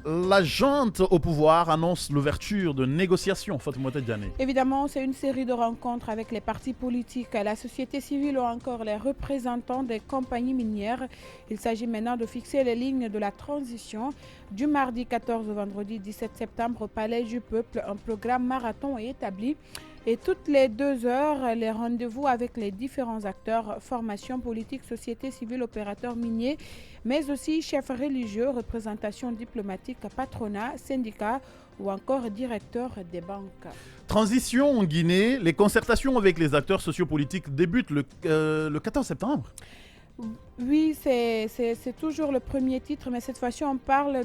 La junte au pouvoir annonce l'ouverture de négociations, Fatoumata Diané. Évidemment, c'est une série de rencontres avec les partis politiques, la société civile ou encore les représentants des compagnies minières. Il s'agit maintenant de fixer les lignes de la transition. Du mardi 14 au vendredi 17 septembre au Palais du Peuple, un programme marathon est établi. Et toutes les 2 heures, les rendez-vous avec les différents acteurs, formations politiques, société civile, opérateurs miniers, mais aussi chefs religieux, représentations diplomatiques, patronat, syndicats ou encore directeurs des banques. Transition en Guinée, les concertations avec les acteurs sociopolitiques débutent le 14 septembre. Oui, c'est toujours le premier titre, mais cette fois-ci, on parle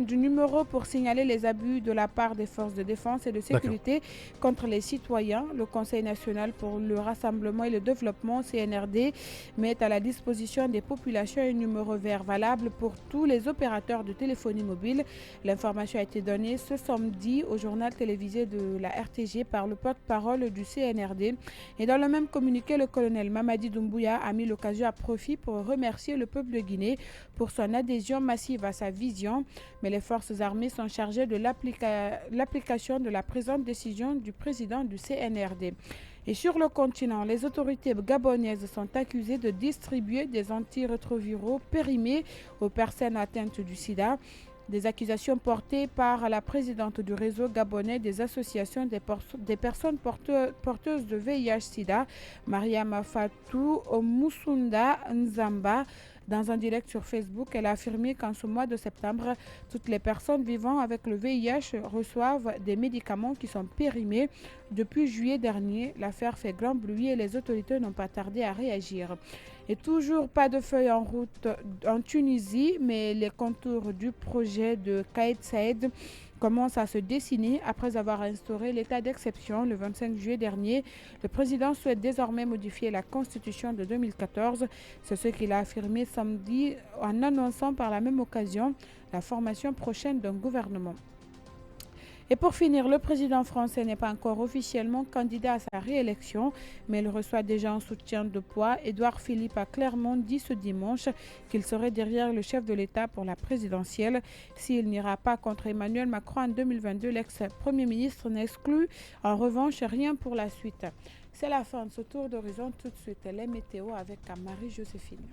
du numéro pour signaler les abus de la part des forces de défense et de D'accord. sécurité contre les citoyens. Le Conseil national pour le rassemblement et le développement, CNRD, met à la disposition des populations un numéro vert valable pour tous les opérateurs de téléphonie mobile. L'information a été donnée ce samedi au journal télévisé de la RTG par le porte-parole du CNRD. Et dans le même communiqué, le colonel Mamadi Doumbouya a mis l'occasion à profit pour remercier le peuple de Guinée pour son adhésion massive à sa vision. Mais les forces armées sont chargées de l'application de la présente décision du président du CNRD. Et sur le continent, les autorités gabonaises sont accusées de distribuer des antirétroviraux périmés aux personnes atteintes du sida. Des accusations portées par la présidente du réseau gabonais des associations des personnes porteuses de VIH-Sida, Mariama Fatou Moussunda Nzamba. Dans un direct sur Facebook, elle a affirmé qu'en ce mois de septembre, toutes les personnes vivant avec le VIH reçoivent des médicaments qui sont périmés. Depuis juillet dernier, l'affaire fait grand bruit et les autorités n'ont pas tardé à réagir. Et toujours pas de feuille en route en Tunisie, mais les contours du projet de Kaïd Saïd commencent à se dessiner après avoir instauré l'état d'exception le 25 juillet dernier. Le président souhaite désormais modifier la constitution de 2014. C'est ce qu'il a affirmé samedi en annonçant par la même occasion la formation prochaine d'un gouvernement. Et pour finir, le président français n'est pas encore officiellement candidat à sa réélection, mais il reçoit déjà un soutien de poids. Édouard Philippe a clairement dit ce dimanche qu'il serait derrière le chef de l'État pour la présidentielle. S'il n'ira pas contre Emmanuel Macron en 2022, l'ex-premier ministre n'exclut en revanche rien pour la suite. C'est la fin de ce tour d'horizon. Tout de suite, les météos avec Marie-Joséphine.